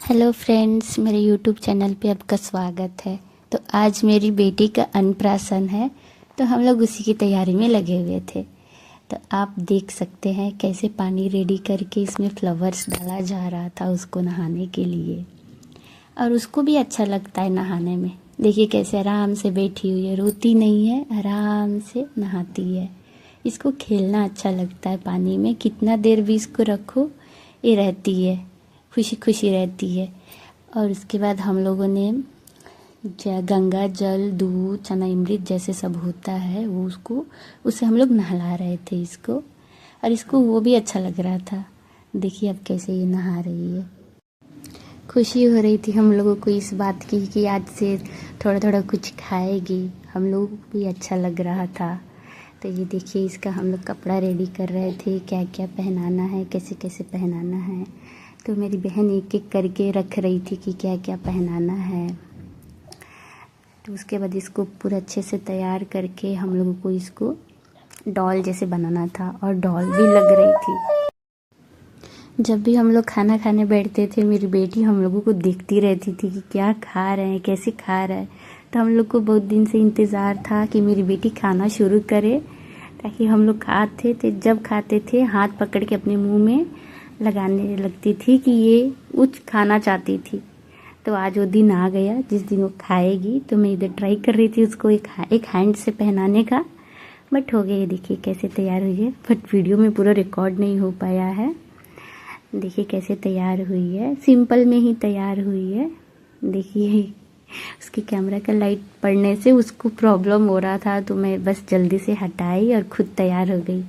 Hello friends, मेरे YouTube channel पे आपका स्वागत है। तो आज मेरी बेटी का अन्नप्राशन है, तो हम लोग उसी की तैयारी में लगे हुए थे। तो आप देख सकते हैं कैसे पानी रेडी करके इसमें फ्लावर्स डाला जा रहा था उसको नहाने के लिए। और उसको भी अच्छा लगता है नहाने में। देखिए कैसे आराम से बैठी हुई है, रोती नहीं है, आराम से नहाती है। इसको खेलना अच्छा लगता है पानी में, कितना देर भी इसको रखो ये रहती है, खुशी खुशी रहती है। और उसके बाद हम लोगों ने गंगा जल, दूध, चना अमृत जैसे सब होता है वो उससे हम लोग नहला रहे थे इसको। और इसको वो भी अच्छा लग रहा था। देखिए अब कैसे ये नहा रही है। खुशी हो रही थी हम लोगों को इस बात की कि आज से थोड़ा थोड़ा कुछ खाएगी। हम लोग को भी अच्छा लग रहा था। तो ये देखिए इसका हम लोग कपड़ा रेडी कर रहे थे, क्या क्या पहनाना है, कैसे कैसे पहनाना है। तो मेरी बहन एक एक करके रख रही थी कि क्या क्या पहनाना है। तो उसके बाद इसको पूरा अच्छे से तैयार करके हम लोगों को इसको डॉल जैसे बनाना था, और डॉल भी लग रही थी। जब भी हम लोग खाना खाने बैठते थे, मेरी बेटी हम लोगों को देखती रहती थी कि क्या खा रहे हैं, कैसे खा रहा है। तो हम लोग को बहुत दिन से इंतज़ार था कि मेरी बेटी खाना शुरू करे, ताकि हम लोग खाते थे। जब खाते थे हाथ पकड़ के अपने मुंह में लगाने लगती थी कि ये कुछ खाना चाहती थी। तो आज वो दिन आ गया जिस दिन वो खाएगी। तो मैं इधर ट्राई कर रही थी उसको एक हैंड से पहनाने का, बट हो गया। ये देखिए कैसे तैयार हुई है, बट वीडियो में पूरा रिकॉर्ड नहीं हो पाया है। देखिए कैसे तैयार हुई है, सिंपल में ही तैयार हुई है। देखिए उसकी कैमरा का लाइट पड़ने से उसको प्रॉब्लम हो रहा था, तो मैं बस जल्दी से हटाई और खुद तैयार हो गई।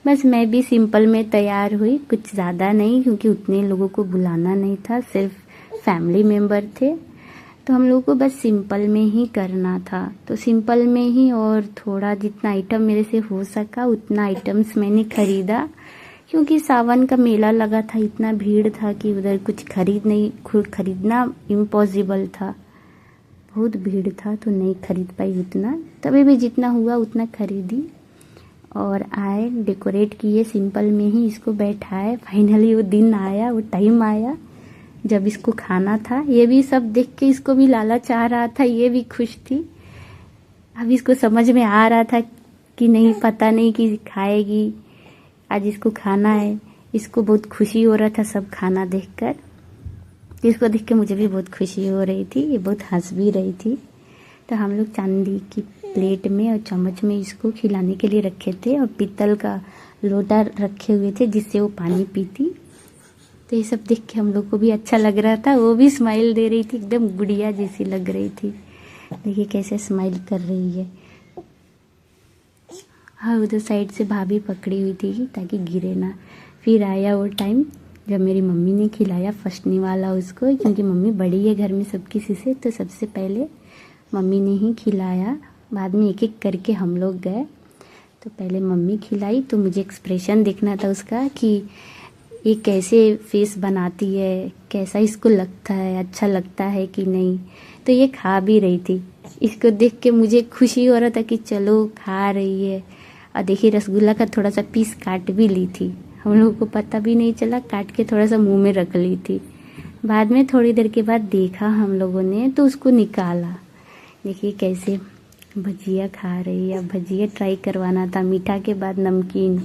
बस मैं भी सिंपल में तैयार हुई, कुछ ज़्यादा नहीं, क्योंकि उतने लोगों को बुलाना नहीं था, सिर्फ फैमिली मेम्बर थे। तो हम लोगों को बस सिंपल में ही करना था। तो सिंपल में ही, और थोड़ा जितना आइटम मेरे से हो सका उतना आइटम्स मैंने खरीदा, क्योंकि सावन का मेला लगा था। इतना भीड़ था कि उधर कुछ खरीदना इम्पॉसिबल था, बहुत भीड़ था, तो नहीं खरीद पाई उतना। तभी भी जितना हुआ उतना खरीदी और आए, डेकोरेट किए, सिंपल में ही इसको बैठाए। फाइनली वो दिन आया, वो टाइम आया जब इसको खाना था। ये भी सब देख के इसको भी लालच आ रहा था, ये भी खुश थी। अब इसको समझ में आ रहा था कि नहीं, पता नहीं कि खाएगी, आज इसको खाना है। इसको बहुत खुशी हो रहा था सब खाना देखकर। इसको देख के मुझे भी बहुत खुशी हो रही थी, ये बहुत हंस भी रही थी। तो हम लोग चांदी की प्लेट में और चम्मच में इसको खिलाने के लिए रखे थे, और पीतल का लोटा रखे हुए थे जिससे वो पानी पीती। तो ये सब देख के हम लोग को भी अच्छा लग रहा था। वो भी स्माइल दे रही थी, एकदम गुड़िया जैसी लग रही थी। देखिए कैसे स्माइल कर रही है। हाँ, उधर साइड से भाभी पकड़ी हुई थी ताकि गिरे ना। फिर आया वो टाइम जब मेरी मम्मी ने खिलाया फर्स्टनी वाला उसको, क्योंकि मम्मी बड़ी है घर में सब किसी से, तो सबसे पहले मम्मी ने ही खिलाया। बाद में एक एक करके हम लोग गए। तो पहले मम्मी खिलाई, तो मुझे एक्सप्रेशन देखना था उसका कि ये कैसे फेस बनाती है, कैसा इसको लगता है, अच्छा लगता है कि नहीं। तो ये खा भी रही थी। इसको देख के मुझे खुशी हो रहा था कि चलो खा रही है। और देखिए रसगुल्ला का थोड़ा सा पीस काट भी ली थी, हम लोगों को पता भी नहीं चला, काट के थोड़ा सा मुंह में रख ली थी। बाद में थोड़ी देर के बाद देखा हम लोगों ने, तो उसको निकाला। देखिए कैसे भजिया खा रही है। अब भजिया ट्राई करवाना था, मीठा के बाद नमकीन।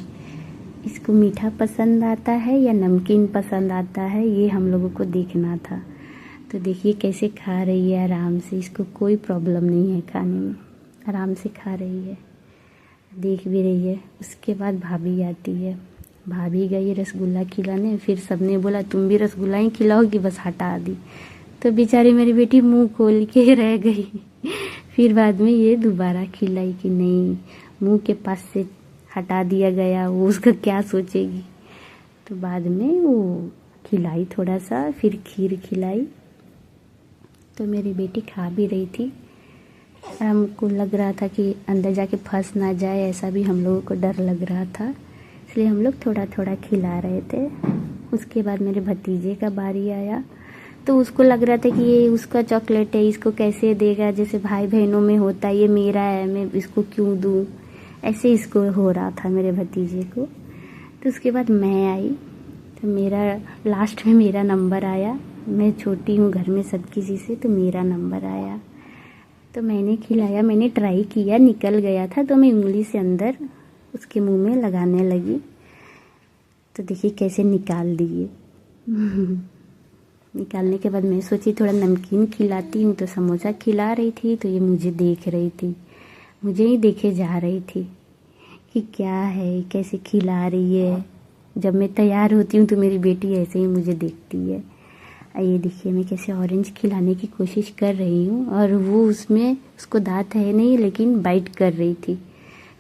इसको मीठा पसंद आता है या नमकीन पसंद आता है, ये हम लोगों को देखना था। तो देखिए कैसे खा रही है आराम से, इसको कोई प्रॉब्लम नहीं है खाने में, आराम से खा रही है, देख भी रही है। उसके बाद भाभी आती है, भाभी गई रसगुल्ला खिलाने। फिर सबने बोला तुम भी रसगुल्ला ही खिलाओगी, बस हटा दी। तो बेचारी मेरी बेटी मुंह खोल के रह गई। फिर बाद में ये दोबारा खिलाई कि नहीं, मुंह के पास से हटा दिया गया, वो उसका क्या सोचेगी। तो बाद में वो खिलाई थोड़ा सा, फिर खीर खिलाई। तो मेरी बेटी खा भी रही थी। हमको लग रहा था कि अंदर जाके फंस ना जाए, ऐसा भी हम लोगों को डर लग रहा था, इसलिए हम लोग थोड़ा थोड़ा खिला रहे थे। उसके बाद मेरे भतीजे का बारी आया, तो उसको लग रहा था कि ये उसका चॉकलेट है, इसको कैसे देगा, जैसे भाई बहनों में होता है, ये मेरा है मैं इसको क्यों दूँ, ऐसे इसको हो रहा था मेरे भतीजे को। तो उसके बाद मैं आई, तो मेरा लास्ट में मेरा नंबर आया। मैं छोटी हूँ घर में सब किसी से, तो मेरा नंबर आया तो मैंने खिलाया। मैंने ट्राई किया, निकल गया था तो मैं उंगली से अंदर उसके मुंह में लगाने लगी, तो देखिए कैसे निकाल दिए। निकालने के बाद मैं सोची थोड़ा नमकीन खिलाती हूँ, तो समोसा खिला रही थी तो ये मुझे देख रही थी, मुझे ही देखे जा रही थी कि क्या है, कैसे खिला रही है। जब मैं तैयार होती हूँ तो मेरी बेटी ऐसे ही मुझे देखती है। ये देखिए मैं कैसे ऑरेंज खिलाने की कोशिश कर रही हूँ और वो उसमें उसको दांत है नहीं लेकिन बाइट कर रही थी।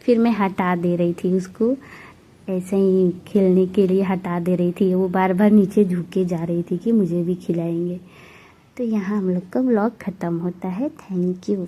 फिर मैं हटा दे रही थी उसको, ऐसे ही खेलने के लिए हटा दे रही थी। वो बार बार नीचे झुके जा रही थी कि मुझे भी खिलाएंगे। तो यहाँ हम लोग का व्लॉग ख़त्म होता है। Thank you.